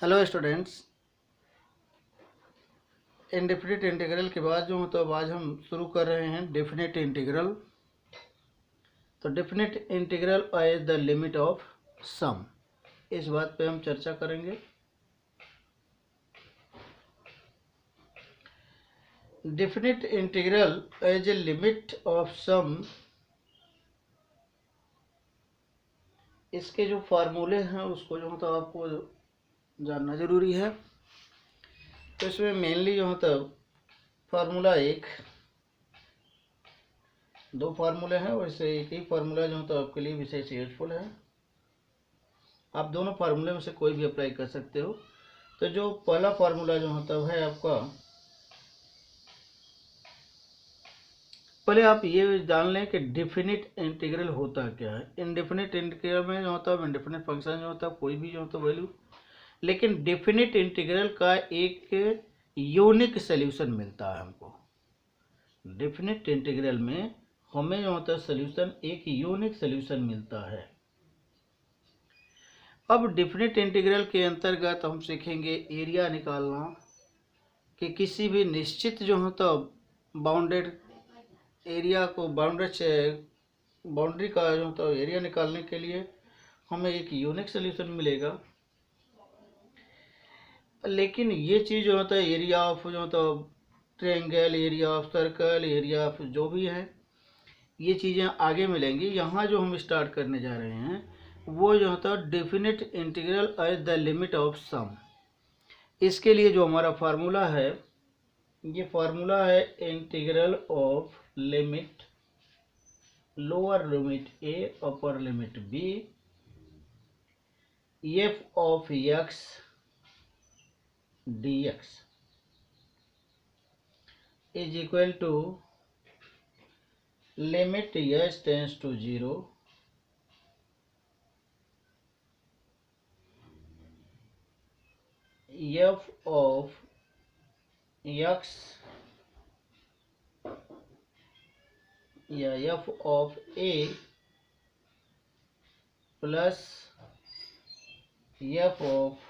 Hello students. Indefinite integral के बाद जो तो अब आज हम शुरू कर रहे हैं डेफिनिट इंटीग्रल। तो definite integral is the limit of sum, इस बात पे हम चर्चा करेंगे। Definite integral as a limit of sum, इसके जो फार्मूले हैं उसको जो तो आपको जानना जरूरी है। तो इसमें मेनली जो तो फार्मूला एक, दो फार्मूले हैं और इससे एक ही फार्मूला जो तो आपके लिए विशेष यूजफुल है। आप दोनों फार्मूले में से कोई भी अप्लाई कर सकते हो। तो जो पहला फार्मूला जो होता है आपका, पहले आप ये जान लें कि डेफिनिट इंटीग्रल होता क्या है। इनडेफिनिट इंटीग्रल में जो होता है इनडेफिनिट फंक्शन जो होता है कोई भी जो होता है वैल्यू, लेकिन डेफिनिट इंटीग्रल का एक यूनिक सॉल्यूशन मिलता है हमको। डेफिनिट इंटीग्रल में हमें जो होता है सॉल्यूशन, एक यूनिक सॉल्यूशन मिलता है। अब डेफिनिट इंटीग्रल के अंतर्गत हम सीखेंगे एरिया निकालना, कि किसी भी निश्चित जो होता बाउंडेड एरिया को बाउंड्री का जो होता एरिया निकालने के लिए हमें एक यूनिक सॉल्यूशन मिलेगा। लेकिन ये चीज़ जो होता है एरिया ऑफ जो होता triangle, area of circle, area of जो भी है, ये चीज़ें आगे मिलेंगी। यहाँ जो हम स्टार्ट करने जा रहे हैं वो जो होता है definite integral as the limit of sum. इसके लिए जो हमारा फार्मूला है, ये फार्मूला है integral of limit lower limit a upper limit b f of x dx is equal to limit s tends to 0 f of x या f of a plus f of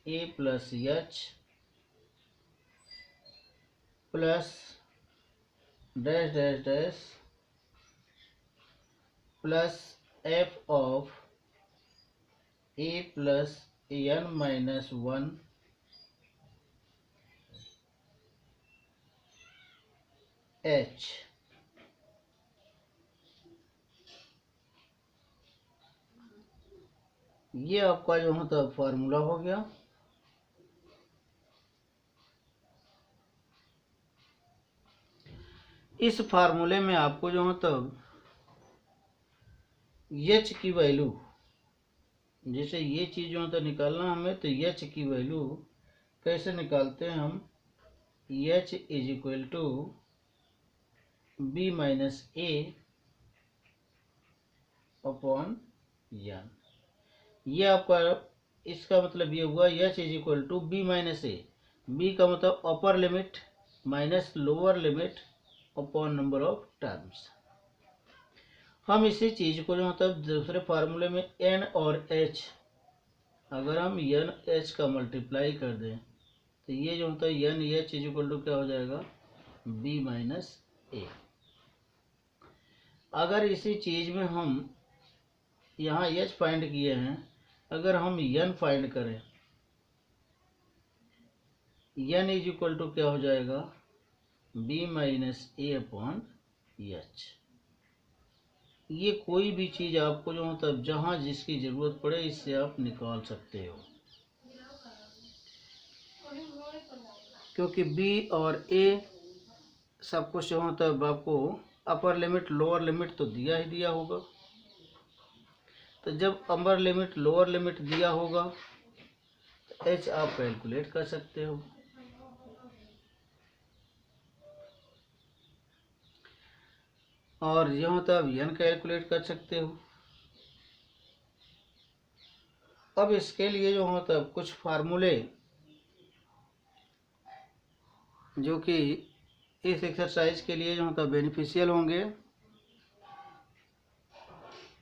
a plus h plus dash dash dash plus f of a plus n minus 1 h। ये आपका जो होता formula हो गया। इस फार्मूले में आपको जो होता h की वैल्यू, जैसे ये चीज़ जो होता निकालना हमें, तो h की वैल्यू कैसे निकालते हैं हम, h is equal to b minus a upon n। ये आपका, इसका मतलब ये हुआ h is equal to b minus a। b का मतलब upper limit minus lower limit upon number of terms. हम इसी चीज़ को जो मतलब दूसरे फार्मूले में n और h, अगर हम n h का मल्टीप्लाई कर दें तो ये जो होता है n h is equal to क्या हो जाएगा, b माइनस a। अगर इसी चीज़ में हम यहाँ h फाइंड किए हैं, अगर हम n फाइंड करें, n इज इक्वल टू क्या हो जाएगा, b minus a upon h। ये कोई भी चीज़ आपको जो मतलब जहाँ जिसकी ज़रूरत पड़े इससे आप निकाल सकते हो, क्योंकि b और a सब कुछ जो मतलब आपको अपर लिमिट लोअर लिमिट तो दिया ही दिया होगा। तो जब अपर लिमिट लोअर लिमिट दिया होगा तो h आप कैलकुलेट कर सकते हो। और जो होता है n कैलकुलेट कर सकते हो। अब इसके लिए जो होता है कुछ फार्मूले जो कि इस एक्सरसाइज के लिए जो होता बेनिफिशियल होंगे।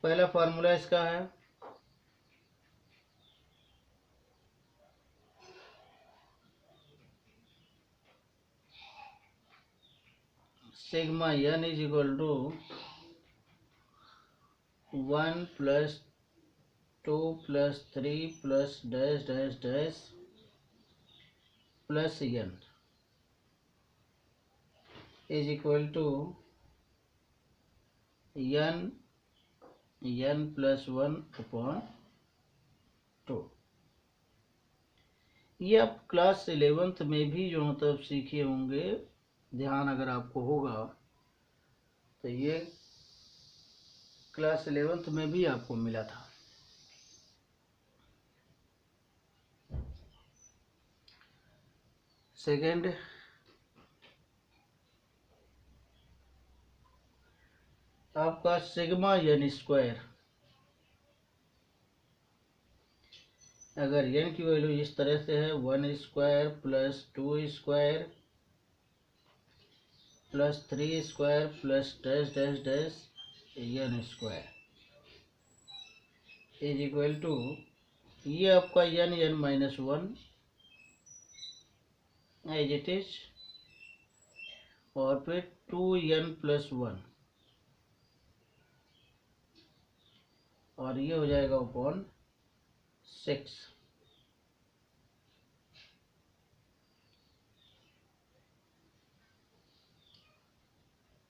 पहला फार्मूला इसका है sigma n is equal to 1 plus 2 plus 3 plus dash dash dash plus n is equal to n plus 1 upon 2। ये आप क्लास 11th में भी जो मतलब सीखे होंगे, ध्यान अगर आपको होगा तो ये क्लास 11th में भी आपको मिला था। सेकंड, आपका सिग्मा n स्क्वायर, अगर n की वैल्यू इस तरह से है 1 square plus 2 square plus 3 square plus dash dash dash n square is equal to, ये आपका n minus 1 as it is, और फिर 2n प्लस 1, और ये हो जाएगा अपॉन 6।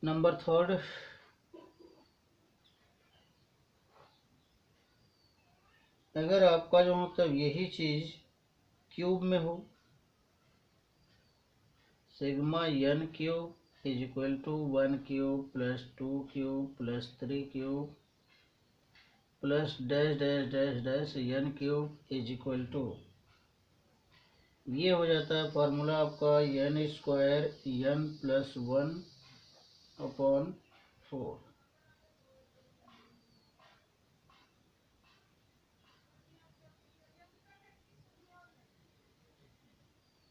नंबर थर्ड, अगर आपका जो मतलब यही चीज क्यूब में हो, sigma n cube is equal to 1 cube plus 2 cube plus 3 cube plus dash dash dash dash n cube is equal to, ये हो जाता है फार्मूला आपका n square n plus 1 upon 4।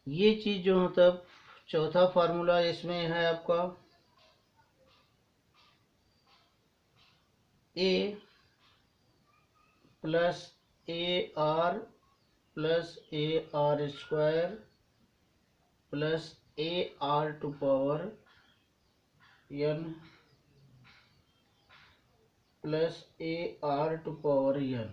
ये चीज जो मतलब चौथा फार्मूला इसमें है आपका a plus AR plus AR square plus AR to power n plus AR to power n।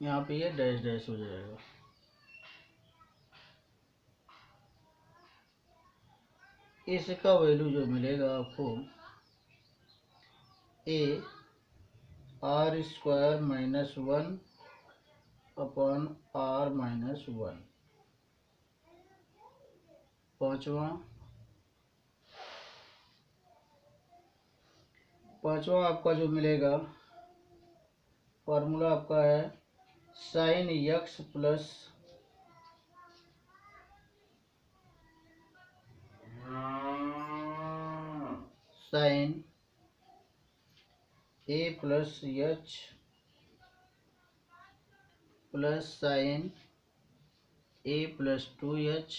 यहाँ पे ये डैश डैश हो जाएगा। इसका वैल्यू जो मिलेगा आपको AR square minus 1 upon R minus 1। पांचवा आपका जो मिलेगा फार्मूला आपका है sine x plus sine a plus h plus sine a plus 2h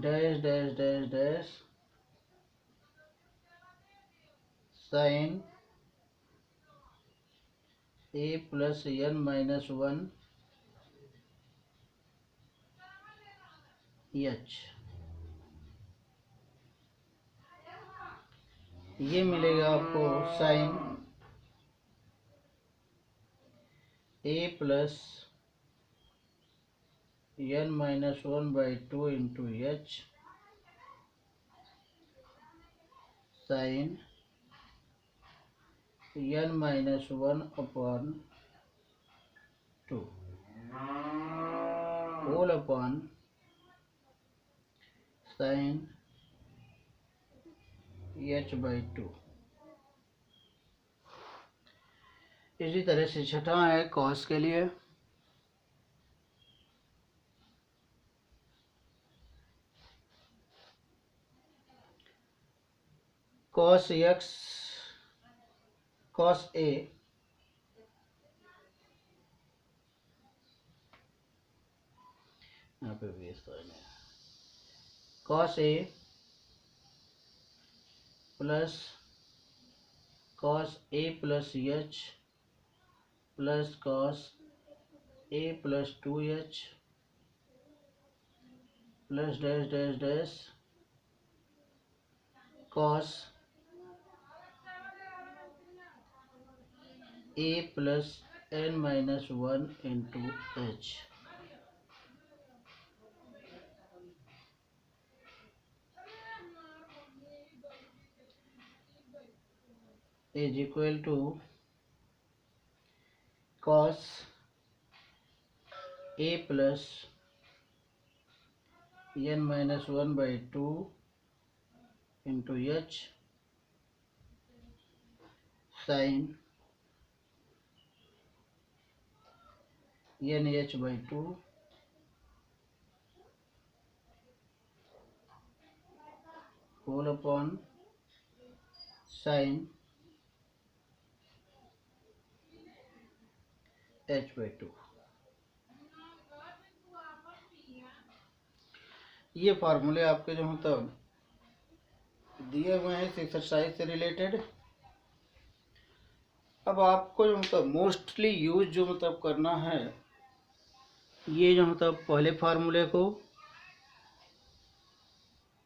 dash dash dash dash sine a plus n minus 1 h। ये मिलेगा आपको sine a plus n minus 1 by 2 into h sine n minus 1 upon 2 whole upon sine h by 2। इसी तरह से छठा है cos के लिए, कॉस x कॉस a यहाँ पे भी इस तरह है, cos a plus cos a plus h plus cos a plus 2h plus dash dash dash cos a plus n-1 into h is equal to cos a plus n-1/2 into h sine nh/2 whole upon sine h/2। ये फार्मूले आपके जो मतलब दिए हुए हैं इस exercise से रिलेटेड। अब आपको जो मतलब मोस्टली यूज जो मतलब करना है, ये जो मतलब पहले फार्मूले को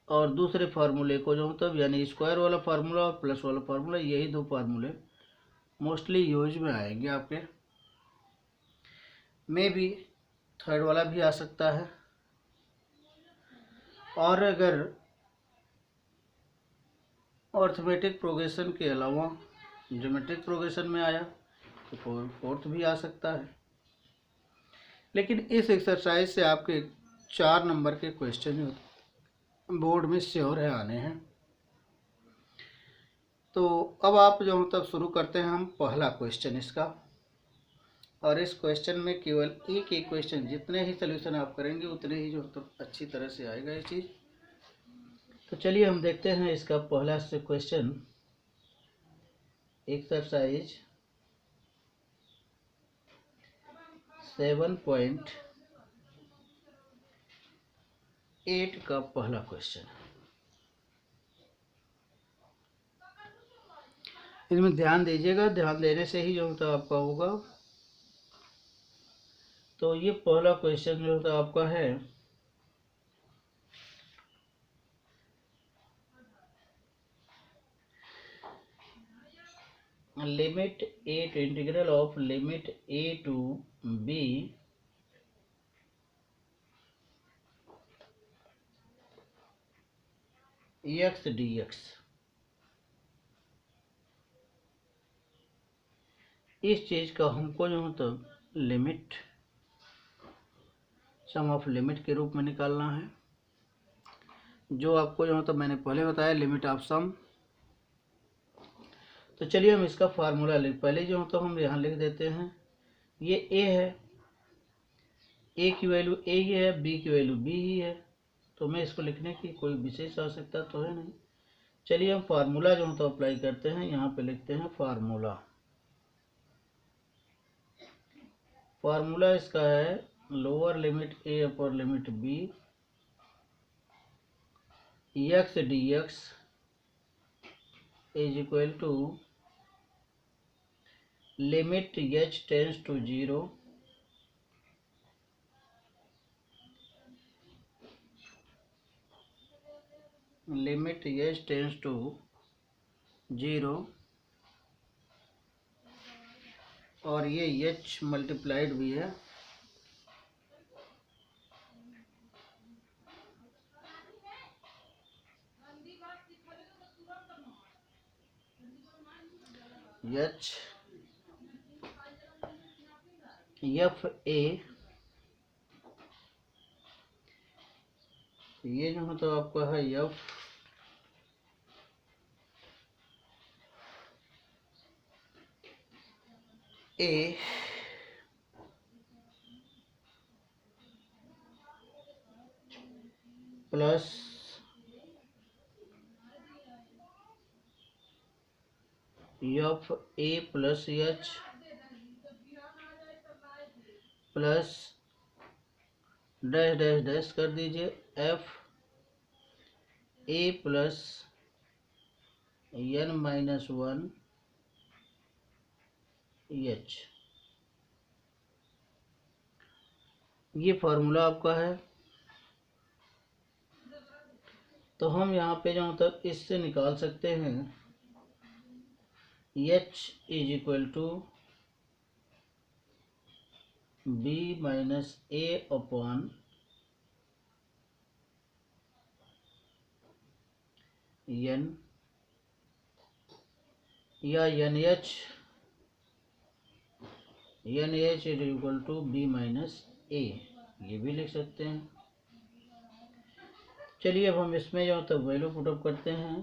और दूसरे फार्मूले को जो मतलब यानी स्क्वायर वाला फार्मूला और प्लस वाला फार्मूला, यही दो फार्मूले मोस्टली यूज में आएंगे आपके। मे भी थर्ड वाला भी आ सकता है, और अगर अर्थमेटिक प्रोग्रेशन के अलावा ज्योमेट्रिक प्रोग्रेशन में आया तो फोर्थ भी आ सकता है। लेकिन इस एक्सरसाइज से आपके 4 नंबर के क्वेश्चन बोर्ड में श्योर है आने हैं। तो अब आप जो मतलब शुरू करते हैं हम पहला क्वेश्चन इसका, और इस क्वेश्चन में केवल एक एक क्वेश्चन, जितने ही सोल्यूशन आप करेंगे उतने ही जो मतलब अच्छी तरह से आएगा ये चीज़। तो चलिए हम देखते हैं इसका पहला से क्वेश्चन, एक्सरसाइज 7.8 का पहला क्वेश्चन। इसमें ध्यान दीजिएगा, ध्यान देने से ही जो होता आपका होगा। तो ये पहला क्वेश्चन जो होता आपका है, limit a to integral of limit a to b x dx। इस चीज का हमको जो मतलब लिमिट सम ऑफ लिमिट के रूप में निकालना है, जो आपको जो मतलब मैंने पहले बताया लिमिट ऑफ सम। तो चलिए हम इसका फार्मूला पहले जो मतलब हम यहाँ लिख देते हैं। ये a है, a की वैल्यू a ही है, b की वैल्यू b ही है, तो मैं इसको लिखने की कोई विशेष आवश्यकता तो है नहीं। चलिए हम फार्मूला जो मतलब अप्लाई करते हैं, यहाँ पे लिखते हैं फार्मूला। फार्मूला इसका है lower limit a upper limit b x dx is equal to limit h tends to 0 limit h tends to 0 और ये h मल्टीप्लाइड भी है, h एफ ए, ये जो मतलब आपका है F a plus f a plus h plus dash dash dash कर दीजिए F a plus n-1 H. ये फार्मूला आपका है। तो हम यहाँ पे जो तक इससे निकाल सकते हैं h is equal to b minus a upon n, या n h is equal to b minus a, ये भी लिख सकते हैं। चलिए अब हम इसमें जो तब वैल्यू पुटअप करते हैं।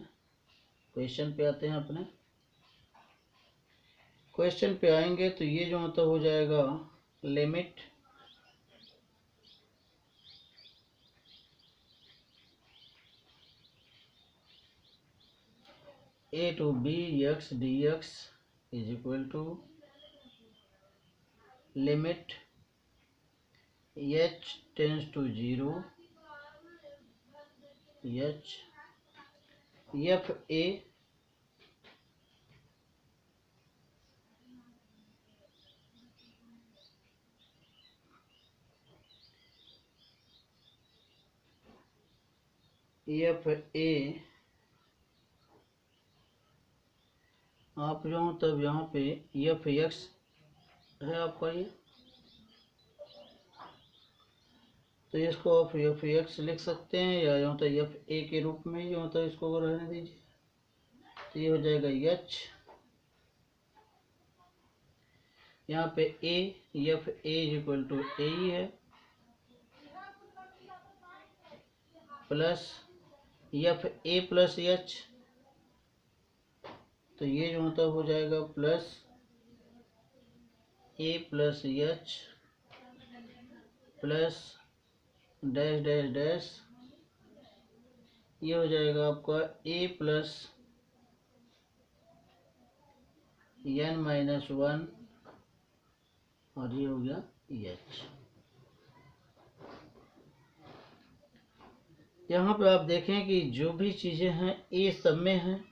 क्वेश्चन पे आते हैं अपने। क्वेश्चन पे आएंगे तो ये जो मतलब हो जाएगा limit a to b x d x is equal to limit h tends to 0 h f a आप जो तब यहाँ पे एफ एक्स है आपका ये, तो इसको आप एफ एक्स लिख सकते हैं या यहाँ तक एफ ए के रूप में ही मतलब इसको रहने दीजिए। तो ये हो जाएगा एच, यहाँ पे a f a is equal to a ही है, plus f a plus h, तो ये जो मतलब हो जाएगा plus a plus h plus dash dash dash, ये हो जाएगा आपका ए प्लस एन माइनस 1 और ये हो गया एच। यहाँ पे आप देखें कि जो भी चीज़ें हैं ए सब में हैं,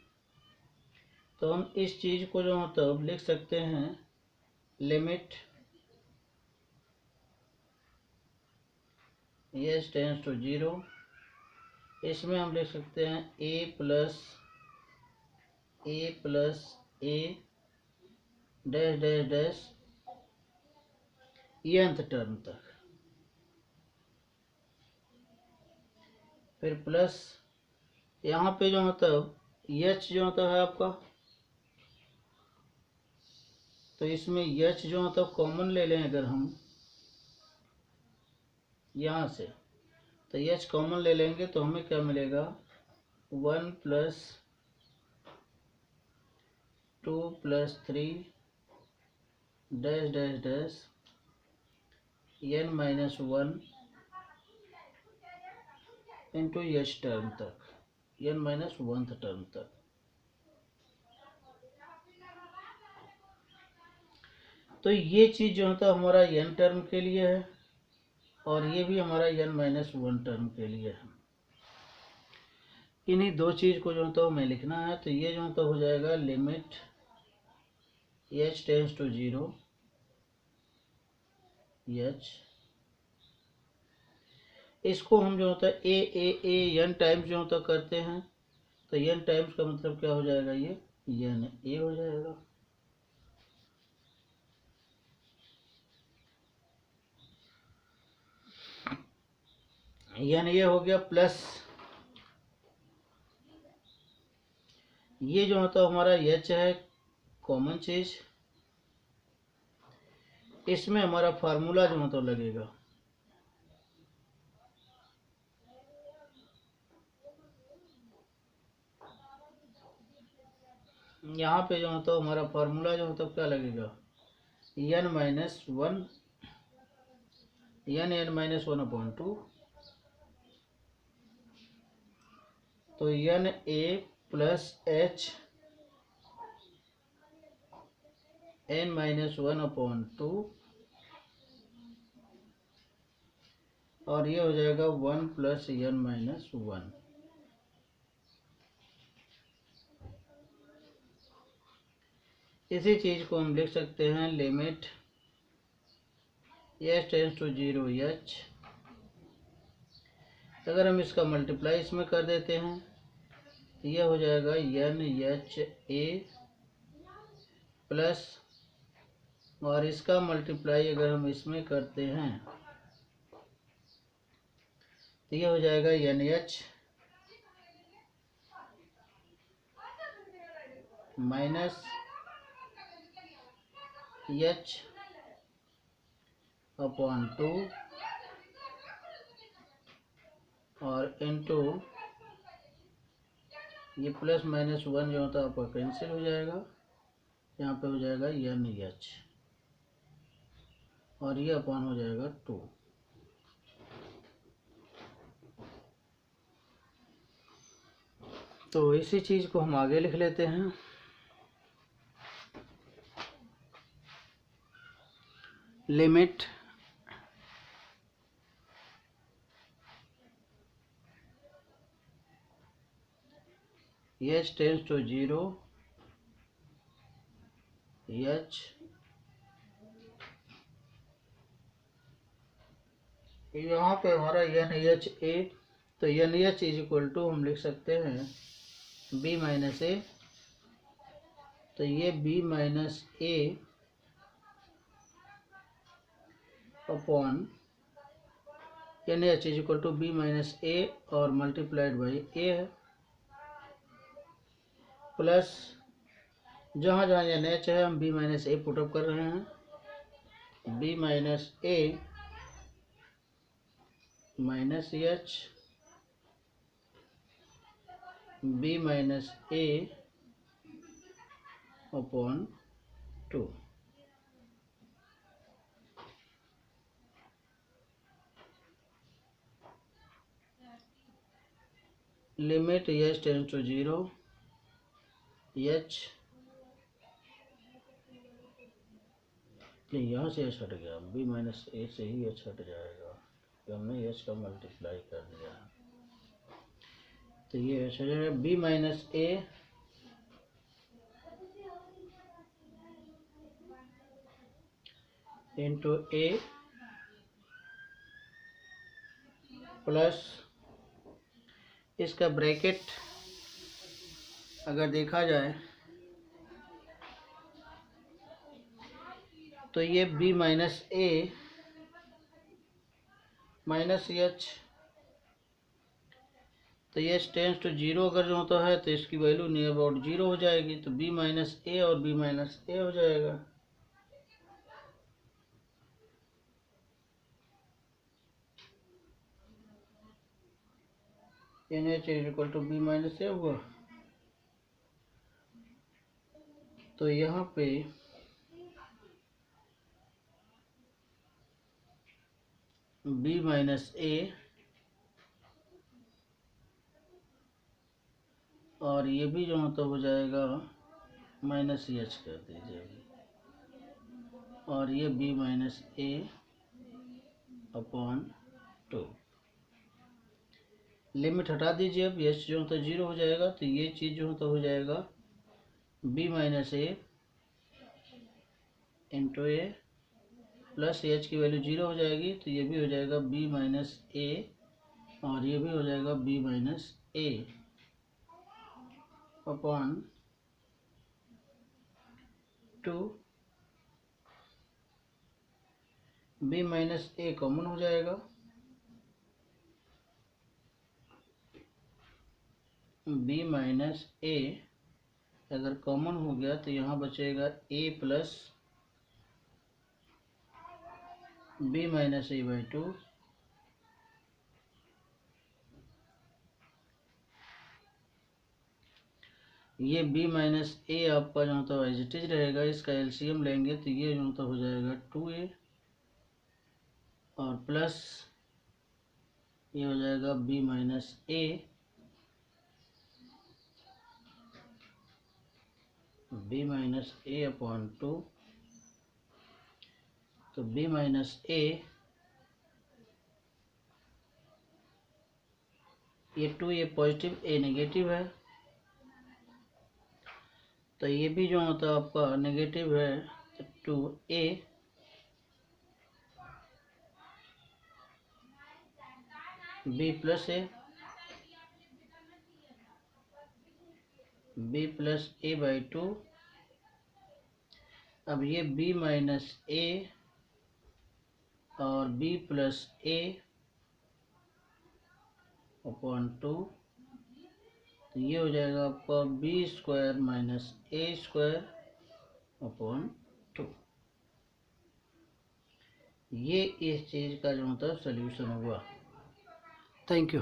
तो हम इस चीज़ को जो मतलब लिख सकते हैं लिमिट एच टेंस टू 0, इसमें हम लिख सकते हैं a plus a dash dash dash nth term तक, फिर प्लस यहाँ पे जो मतलब एच जो होता है आपका, तो इसमें एच जो मतलब कॉमन ले लें अगर हम यहाँ से, तो एच कॉमन ले लेंगे तो हमें क्या मिलेगा 1 plus 2 plus 3 dash dash dash n minus 1 into h term तक, एन माइनस 1th टर्म तक। तो ये चीज़ जो होता है हमारा एन टर्म के लिए है और ये भी हमारा एन माइनस 1 टर्म के लिए है। इन्हीं दो चीज़ को जो होता है हमें लिखना है। तो ये जो होता हो जाएगा limit h tends to 0 h, इसको हम जो होता है ए एन टाइम्स जो होता करते हैं, तो एन टाइम्स का मतलब क्या हो जाएगा, ये एन ए हो जाएगा। एन ए हो गया, प्लस ये जो होता हमारा एच है कॉमन चीज, इसमें हमारा फार्मूला जो होता लगेगा यहाँ पे जो होता हमारा फार्मूला जो होता क्या लगेगा n minus 1 n minus 1 upon 2, तो n a plus h n minus 1 upon 2, और ये हो जाएगा 1 प्लस एन माइनस 1। इसी चीज़ को हम लिख सकते हैं limit h tends to 0 h. अगर हम इसका मल्टीप्लाई इसमें कर देते हैं तो यह हो जाएगा एन एच ए प्लस, और इसका मल्टीप्लाई अगर हम इसमें करते हैं तो यह हो जाएगा n h minus h upon 2 और इनटू ये प्लस माइनस 1 जो होता है आपका कैंसिल हो जाएगा, यहाँ पे हो जाएगा एन एच और ये अपॉन हो जाएगा 2। तो इसी चीज़ को हम आगे लिख लेते हैं। Limit h tends to 0 h, यहाँ पे हमारा एन एच ए, तो n h is equal to हम लिख सकते हैं बी माइनस ए। तो ये b minus a upon n h is equal to b minus a और मल्टीप्लाइड बाई ए है, प्लस जहाँ जहाँ एन एच है हम बी माइनस ए पुटअप कर रहे हैं, b minus a minus h b minus a upon 2। Limit h tends to 0 h, यहाँ से एच हट गया, बी माइनस ए से ही एच हट जाएगा, हमने एच का मल्टीप्लाई कर दिया। तो ये एच हो जाएगा बी माइनस ए इंटू ए प्लस इसका ब्रैकेट अगर देखा जाए तो ये b minus a minus H, तो ये टेंस टू 0 अगर जो होता है तो इसकी वैल्यू नियर अबाउट 0 हो जाएगी, तो बी माइनस ए और बी माइनस ए हो जाएगा। N h is equal to b minus a हुआ। तो यहाँ पे बी माइनस ए और ये भी जो होता हो जाएगा माइनस एच कर दीजिए, और ये b minus a upon 2। Limit हटा दीजिए, अब एच जो होता 0 हो जाएगा, तो ये चीज़ जो होता हो जाएगा बी माइनस ए इंटू ए प्लस एच की वैल्यू 0 हो जाएगी, तो ये भी हो जाएगा बी माइनस ए और ये भी हो जाएगा B minus a upon 2। B minus A common हो जाएगा, बी माइनस ए अगर कॉमन हो गया तो यहाँ बचेगा a plus b minus a by 2। ये b माइनस ए आपका जो होता है एज इट इज रहेगा, इसका एलसीएम लेंगे तो ये जो होता हो जाएगा 2a और प्लस ये हो जाएगा b माइनस ए अपॉन 2। तो b माइनस ए, ये 2 ये पॉजिटिव ए नेगेटिव है, तो ये भी जो होता है आपका नेगेटिव है 2a b plus a by 2। अब ये b माइनस a और b प्लस a अपॉन 2, तो ये हो जाएगा आपका b square minus a square upon 2। ये इस चीज़ का जो होता है सोल्यूशन हुआ। Thank you.